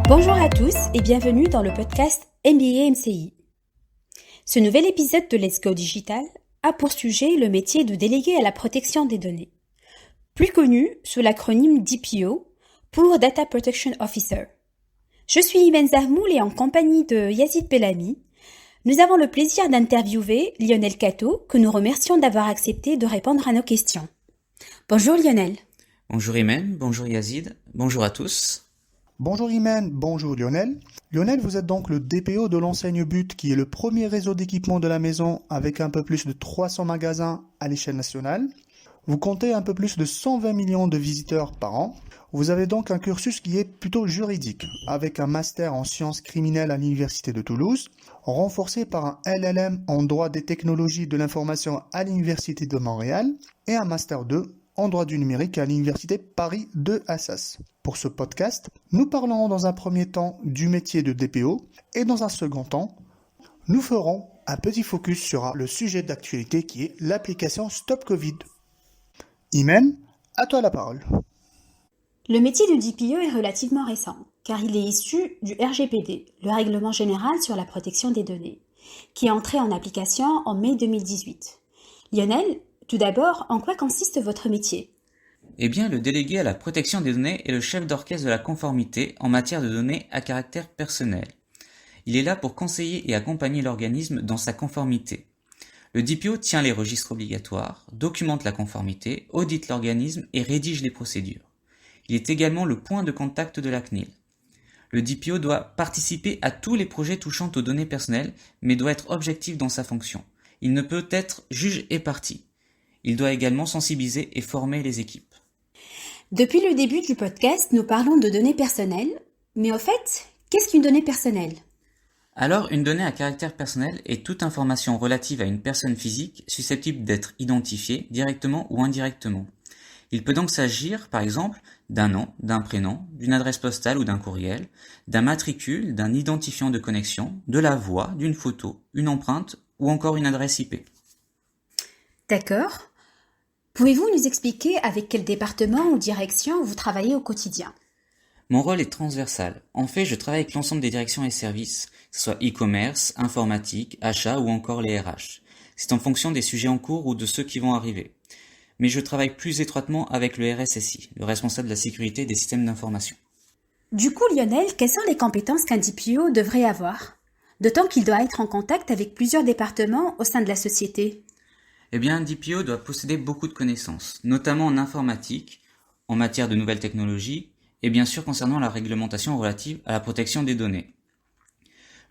Bonjour à tous et bienvenue dans le podcast MBA MCI. Ce nouvel épisode de Let's Go Digital a pour sujet le métier de délégué à la protection des données, plus connu sous l'acronyme DPO pour Data Protection Officer. Je suis Imen Zahmoul et en compagnie de Yazid Bellamy, nous avons le plaisir d'interviewer Lionel Cato, que nous remercions d'avoir accepté de répondre à nos questions. Bonjour Lionel. Bonjour Imen, bonjour Yazid, bonjour à tous. Bonjour Imen, bonjour Lionel. Lionel, vous êtes donc le DPO de l'enseigne But, qui est le premier réseau d'équipement de la maison avec un peu plus de 300 magasins à l'échelle nationale. Vous comptez un peu plus de 120 millions de visiteurs par an. Vous avez donc un cursus qui est plutôt juridique, avec un master en sciences criminelles à l'Université de Toulouse, renforcé par un LLM en droit des technologies de l'information à l'Université de Montréal et un master 2 en droit du numérique à l'Université Paris 2 Assas. Pour ce podcast, nous parlerons dans un premier temps du métier de DPO et dans un second temps, nous ferons un petit focus sur le sujet d'actualité qui est l'application Stop Covid. Imen, à toi la parole. Le métier de DPO est relativement récent, car il est issu du RGPD, le Règlement général sur la protection des données, qui est entré en application en mai 2018. Lionel, tout d'abord, en quoi consiste votre métier ? Eh bien, le délégué à la protection des données est le chef d'orchestre de la conformité en matière de données à caractère personnel. Il est là pour conseiller et accompagner l'organisme dans sa conformité. Le DPO tient les registres obligatoires, documente la conformité, audite l'organisme et rédige les procédures. Il est également le point de contact de la CNIL. Le DPO doit participer à tous les projets touchant aux données personnelles, mais doit être objectif dans sa fonction. Il ne peut être juge et partie. Il doit également sensibiliser et former les équipes. Depuis le début du podcast, nous parlons de données personnelles, mais au fait, qu'est-ce qu'une donnée personnelle ? Alors, une donnée à caractère personnel est toute information relative à une personne physique susceptible d'être identifiée directement ou indirectement. Il peut donc s'agir, par exemple, d'un nom, d'un prénom, d'une adresse postale ou d'un courriel, d'un matricule, d'un identifiant de connexion, de la voix, d'une photo, une empreinte ou encore une adresse IP. D'accord. Pouvez-vous nous expliquer avec quel département ou direction vous travaillez au quotidien ? Mon rôle est transversal. En fait, je travaille avec l'ensemble des directions et services, que ce soit e-commerce, informatique, achat ou encore les RH. C'est en fonction des sujets en cours ou de ceux qui vont arriver. Mais je travaille plus étroitement avec le RSSI, le responsable de la sécurité des systèmes d'information. Du coup, Lionel, quelles sont les compétences qu'un DPO devrait avoir ? D'autant qu'il doit être en contact avec plusieurs départements au sein de la société. Eh bien, un DPO doit posséder beaucoup de connaissances, notamment en informatique, en matière de nouvelles technologies, et bien sûr concernant la réglementation relative à la protection des données.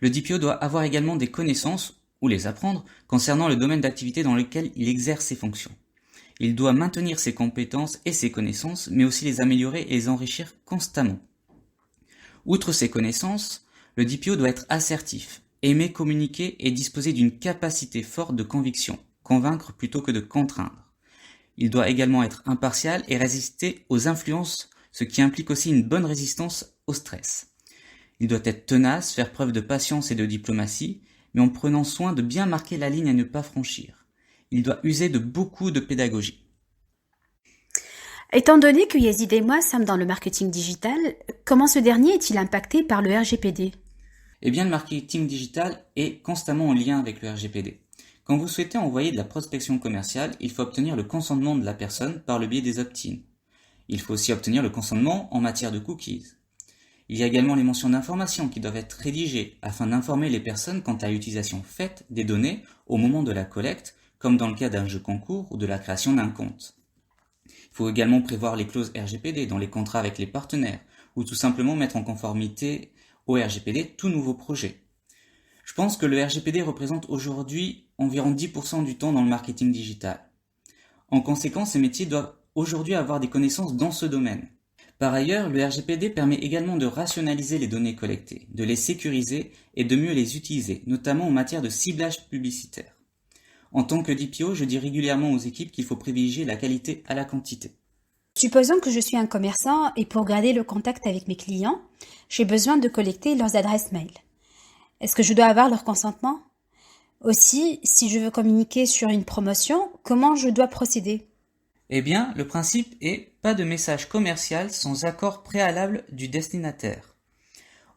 Le DPO doit avoir également des connaissances, ou les apprendre, concernant le domaine d'activité dans lequel il exerce ses fonctions. Il doit maintenir ses compétences et ses connaissances, mais aussi les améliorer et les enrichir constamment. Outre ses connaissances, le DPO doit être assertif, aimer communiquer et disposer d'une capacité forte de conviction, convaincre plutôt que de contraindre. Il doit également être impartial et résister aux influences, ce qui implique aussi une bonne résistance au stress. Il doit être tenace, faire preuve de patience et de diplomatie, mais en prenant soin de bien marquer la ligne à ne pas franchir. Il doit user de beaucoup de pédagogie. Étant donné que Yazid et moi sommes dans le marketing digital, comment ce dernier est-il impacté par le RGPD ? Eh bien, le marketing digital est constamment en lien avec le RGPD. Quand vous souhaitez envoyer de la prospection commerciale, il faut obtenir le consentement de la personne par le biais des opt-in. Il faut aussi obtenir le consentement en matière de cookies. Il y a également les mentions d'information qui doivent être rédigées afin d'informer les personnes quant à l'utilisation faite des données au moment de la collecte, comme dans le cas d'un jeu concours ou de la création d'un compte. Il faut également prévoir les clauses RGPD dans les contrats avec les partenaires ou tout simplement mettre en conformité au RGPD tout nouveau projet. Je pense que le RGPD représente aujourd'hui environ 10% du temps dans le marketing digital. En conséquence, ces métiers doivent aujourd'hui avoir des connaissances dans ce domaine. Par ailleurs, le RGPD permet également de rationaliser les données collectées, de les sécuriser et de mieux les utiliser, notamment en matière de ciblage publicitaire. En tant que DPO, je dis régulièrement aux équipes qu'il faut privilégier la qualité à la quantité. Supposons que je suis un commerçant et pour garder le contact avec mes clients, j'ai besoin de collecter leurs adresses mail. Est-ce que je dois avoir leur consentement ? Aussi, si je veux communiquer sur une promotion, comment je dois procéder ? Eh bien, le principe est pas de message commercial sans accord préalable du destinataire.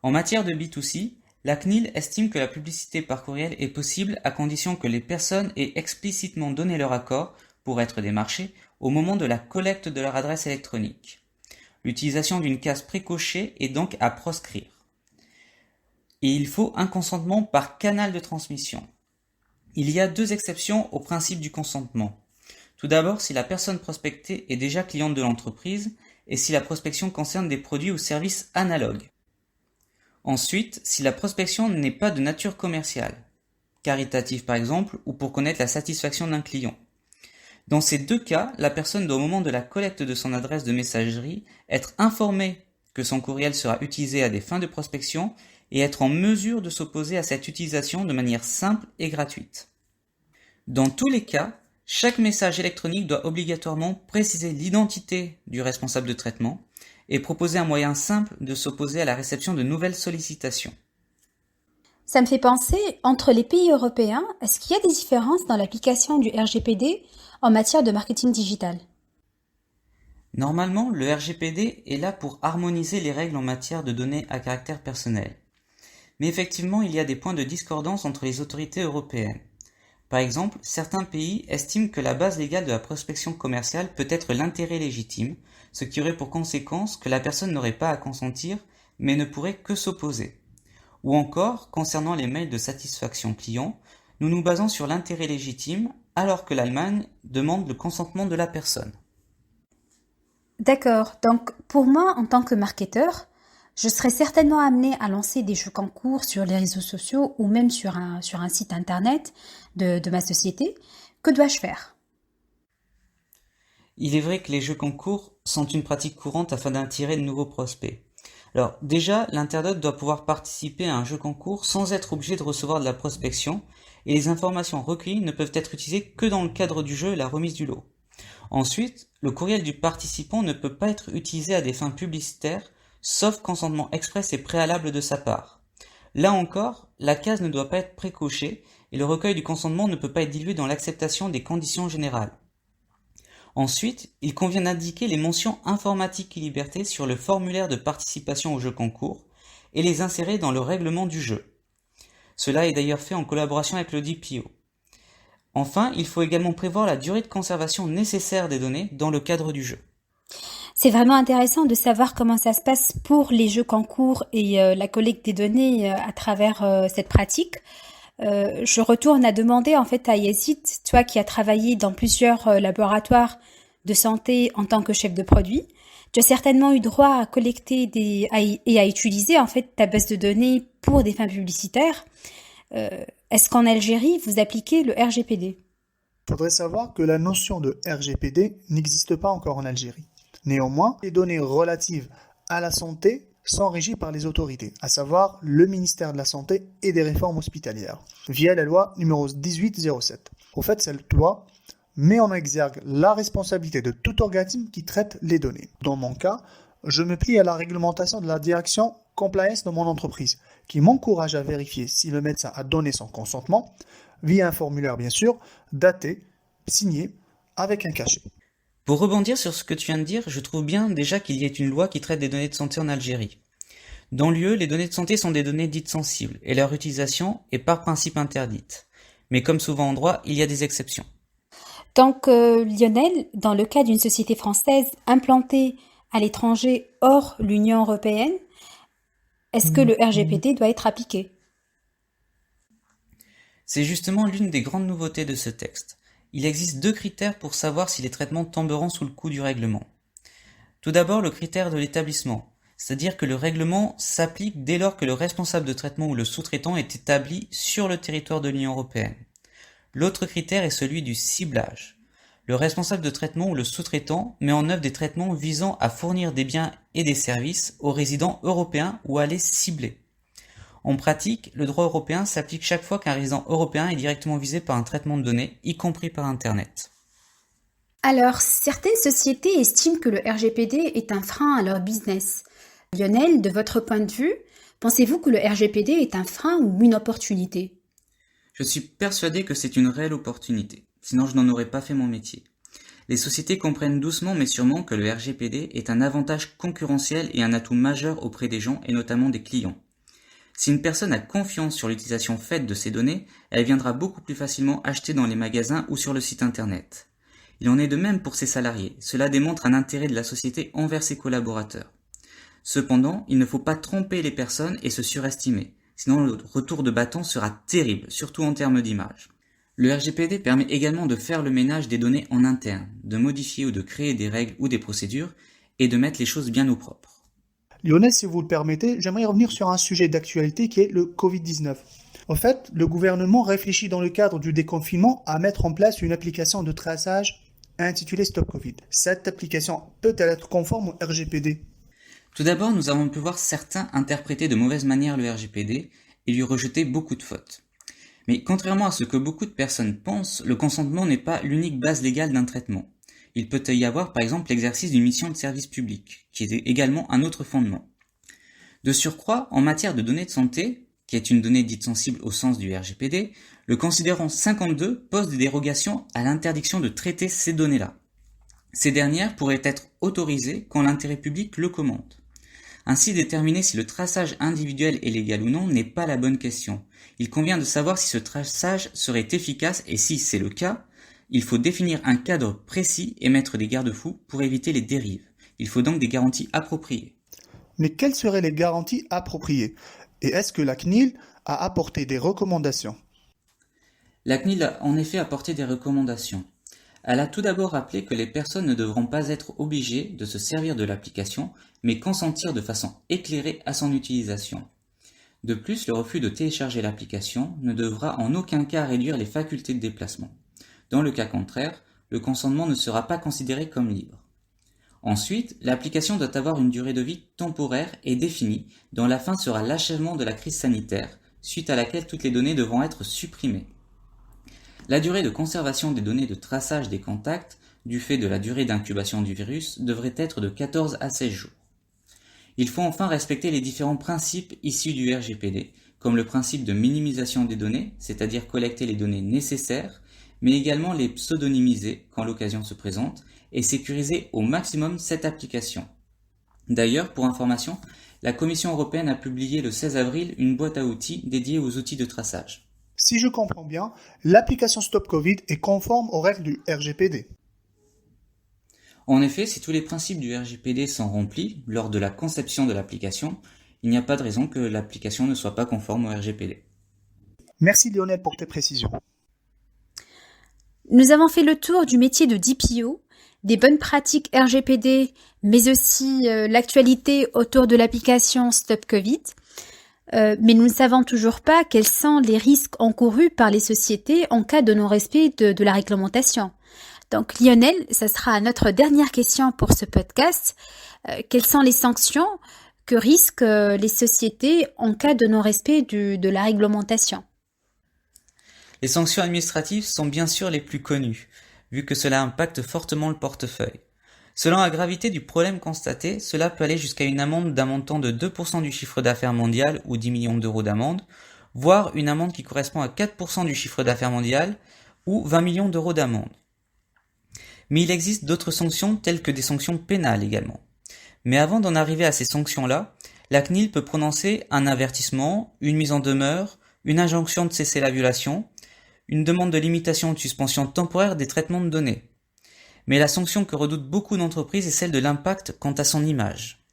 En matière de B2C, la CNIL estime que la publicité par courriel est possible à condition que les personnes aient explicitement donné leur accord pour être démarchées au moment de la collecte de leur adresse électronique. L'utilisation d'une case précochée est donc à proscrire. Et il faut un consentement par canal de transmission. Il y a 2 exceptions au principe du consentement. Tout d'abord, si la personne prospectée est déjà cliente de l'entreprise et si la prospection concerne des produits ou services analogues. Ensuite, si la prospection n'est pas de nature commerciale, caritative par exemple, ou pour connaître la satisfaction d'un client. Dans ces 2 cas, la personne doit au moment de la collecte de son adresse de messagerie être informée que son courriel sera utilisé à des fins de prospection et être en mesure de s'opposer à cette utilisation de manière simple et gratuite. Dans tous les cas, chaque message électronique doit obligatoirement préciser l'identité du responsable de traitement et proposer un moyen simple de s'opposer à la réception de nouvelles sollicitations. Ça me fait penser, entre les pays européens, est-ce qu'il y a des différences dans l'application du RGPD en matière de marketing digital? Normalement, le RGPD est là pour harmoniser les règles en matière de données à caractère personnel. Mais effectivement, il y a des points de discordance entre les autorités européennes. Par exemple, certains pays estiment que la base légale de la prospection commerciale peut être l'intérêt légitime, ce qui aurait pour conséquence que la personne n'aurait pas à consentir, mais ne pourrait que s'opposer. Ou encore, concernant les mails de satisfaction client, nous nous basons sur l'intérêt légitime, alors que l'Allemagne demande le consentement de la personne. D'accord, donc pour moi, en tant que marketeur, je serais certainement amenée à lancer des jeux concours sur les réseaux sociaux ou même sur un site internet de ma société. Que dois-je faire? Il est vrai que les jeux concours sont une pratique courante afin d'attirer de nouveaux prospects. Alors déjà, l'internaute doit pouvoir participer à un jeu concours sans être obligé de recevoir de la prospection, et les informations recueillies ne peuvent être utilisées que dans le cadre du jeu et la remise du lot. Ensuite, le courriel du participant ne peut pas être utilisé à des fins publicitaires, sauf consentement express et préalable de sa part. Là encore, la case ne doit pas être précochée et le recueil du consentement ne peut pas être dilué dans l'acceptation des conditions générales. Ensuite, il convient d'indiquer les mentions informatiques et libertés sur le formulaire de participation au jeu concours et les insérer dans le règlement du jeu. Cela est d'ailleurs fait en collaboration avec le DPO. Enfin, il faut également prévoir la durée de conservation nécessaire des données dans le cadre du jeu. C'est vraiment intéressant de savoir comment ça se passe pour les jeux concours et la collecte des données à travers cette pratique. Je retourne à demander en fait à Yazid, toi qui as travaillé dans plusieurs laboratoires de santé en tant que chef de produit, tu as certainement eu droit à collecter et à utiliser en fait ta base de données pour des fins publicitaires. Est-ce qu'en Algérie, vous appliquez le RGPD? Il faudrait savoir que la notion de RGPD n'existe pas encore en Algérie. Néanmoins, les données relatives à la santé sont régies par les autorités, à savoir le ministère de la Santé et des Réformes hospitalières, via la loi numéro 1807. Au fait, cette loi met en exergue la responsabilité de tout organisme qui traite les données. Dans mon cas, je me plie à la réglementation de la direction compliance de mon entreprise, qui m'encourage à vérifier si le médecin a donné son consentement, via un formulaire bien sûr, daté, signé, avec un cachet. Pour rebondir sur ce que tu viens de dire, je trouve bien déjà qu'il y ait une loi qui traite des données de santé en Algérie. Dans l'UE, les données de santé sont des données dites sensibles, et leur utilisation est par principe interdite. Mais comme souvent en droit, il y a des exceptions. Donc Lionel, dans le cas d'une société française implantée à l'étranger hors l'Union européenne, est-ce que le RGPD doit être appliqué? C'est justement l'une des grandes nouveautés de ce texte. Il existe 2 critères pour savoir si les traitements tomberont sous le coup du règlement. Tout d'abord, le critère de l'établissement, c'est-à-dire que le règlement s'applique dès lors que le responsable de traitement ou le sous-traitant est établi sur le territoire de l'Union européenne. L'autre critère est celui du ciblage. Le responsable de traitement ou le sous-traitant met en œuvre des traitements visant à fournir des biens et des services aux résidents européens ou à les cibler. En pratique, le droit européen s'applique chaque fois qu'un résident européen est directement visé par un traitement de données, y compris par Internet. Alors, certaines sociétés estiment que le RGPD est un frein à leur business. Lionel, de votre point de vue, pensez-vous que le RGPD est un frein ou une opportunité? Je suis persuadé que c'est une réelle opportunité, sinon je n'en aurais pas fait mon métier. Les sociétés comprennent doucement mais sûrement que le RGPD est un avantage concurrentiel et un atout majeur auprès des gens et notamment des clients. Si une personne a confiance sur l'utilisation faite de ces données, elle viendra beaucoup plus facilement acheter dans les magasins ou sur le site internet. Il en est de même pour ses salariés. Cela démontre un intérêt de la société envers ses collaborateurs. Cependant, il ne faut pas tromper les personnes et se surestimer, sinon le retour de bâton sera terrible, surtout en termes d'image. Le RGPD permet également de faire le ménage des données en interne, de modifier ou de créer des règles ou des procédures, et de mettre les choses bien au propre. Lionel, si vous le permettez, j'aimerais revenir sur un sujet d'actualité qui est le Covid-19. En fait, le gouvernement réfléchit dans le cadre du déconfinement à mettre en place une application de traçage intitulée Stop Covid. Cette application peut-elle être conforme au RGPD ? Tout d'abord, nous avons pu voir certains interpréter de mauvaise manière le RGPD et lui rejeter beaucoup de fautes. Mais contrairement à ce que beaucoup de personnes pensent, le consentement n'est pas l'unique base légale d'un traitement. Il peut y avoir par exemple l'exercice d'une mission de service public, qui est également un autre fondement. De surcroît, en matière de données de santé, qui est une donnée dite sensible au sens du RGPD, le considérant 52 pose des dérogations à l'interdiction de traiter ces données-là. Ces dernières pourraient être autorisées quand l'intérêt public le commande. Ainsi, déterminer si le traçage individuel est légal ou non n'est pas la bonne question. Il convient de savoir si ce traçage serait efficace et si c'est le cas, il faut définir un cadre précis et mettre des garde-fous pour éviter les dérives. Il faut donc des garanties appropriées. Mais quelles seraient les garanties appropriées ? Et est-ce que la CNIL a apporté des recommandations ? La CNIL a en effet apporté des recommandations. Elle a tout d'abord rappelé que les personnes ne devront pas être obligées de se servir de l'application, mais consentir de façon éclairée à son utilisation. De plus, le refus de télécharger l'application ne devra en aucun cas réduire les facultés de déplacement. Dans le cas contraire, le consentement ne sera pas considéré comme libre. Ensuite, l'application doit avoir une durée de vie temporaire et définie, dont la fin sera l'achèvement de la crise sanitaire, suite à laquelle toutes les données devront être supprimées. La durée de conservation des données de traçage des contacts, du fait de la durée d'incubation du virus, devrait être de 14 à 16 jours. Il faut enfin respecter les différents principes issus du RGPD, comme le principe de minimisation des données, c'est-à-dire collecter les données nécessaires, mais également les pseudonymiser quand l'occasion se présente, et sécuriser au maximum cette application. D'ailleurs, pour information, la Commission européenne a publié le 16 avril une boîte à outils dédiée aux outils de traçage. Si je comprends bien, l'application Stop Covid est conforme aux règles du RGPD. En effet, si tous les principes du RGPD sont remplis lors de la conception de l'application, il n'y a pas de raison que l'application ne soit pas conforme au RGPD. Merci Lionel pour tes précisions. Nous avons fait le tour du métier de DPO, des bonnes pratiques RGPD, mais aussi l'actualité autour de l'application Stop Covid. Mais nous ne savons toujours pas quels sont les risques encourus par les sociétés en cas de non-respect de la réglementation. Donc Lionel, ça sera notre dernière question pour ce podcast. Quelles sont les sanctions que risquent les sociétés en cas de non-respect de la réglementation ? Les sanctions administratives sont bien sûr les plus connues, vu que cela impacte fortement le portefeuille. Selon la gravité du problème constaté, cela peut aller jusqu'à une amende d'un montant de 2% du chiffre d'affaires mondial ou 10 millions d'euros d'amende, voire une amende qui correspond à 4% du chiffre d'affaires mondial ou 20 millions d'euros d'amende. Mais il existe d'autres sanctions telles que des sanctions pénales également. Mais avant d'en arriver à ces sanctions-là, la CNIL peut prononcer un avertissement, une mise en demeure, une injonction de cesser la violation, une demande de limitation ou de suspension temporaire des traitements de données. Mais la sanction que redoutent beaucoup d'entreprises est celle de l'impact quant à son image.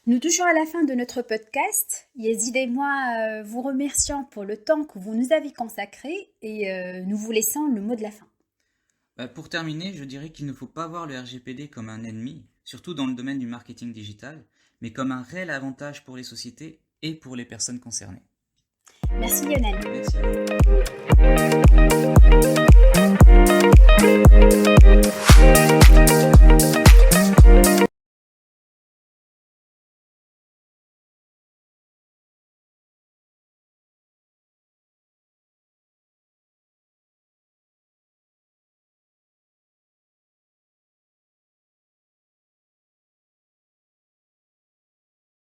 Nous touchons à la fin de notre podcast. Yazid et moi vous remercions pour le temps que vous nous avez consacré et nous vous laissons le mot de la fin. Pour terminer, je dirais qu'il ne faut pas voir le RGPD comme un ennemi, surtout dans le domaine du marketing digital, mais comme un réel avantage pour les sociétés et pour les personnes concernées. Merci Lionel. Merci à vous.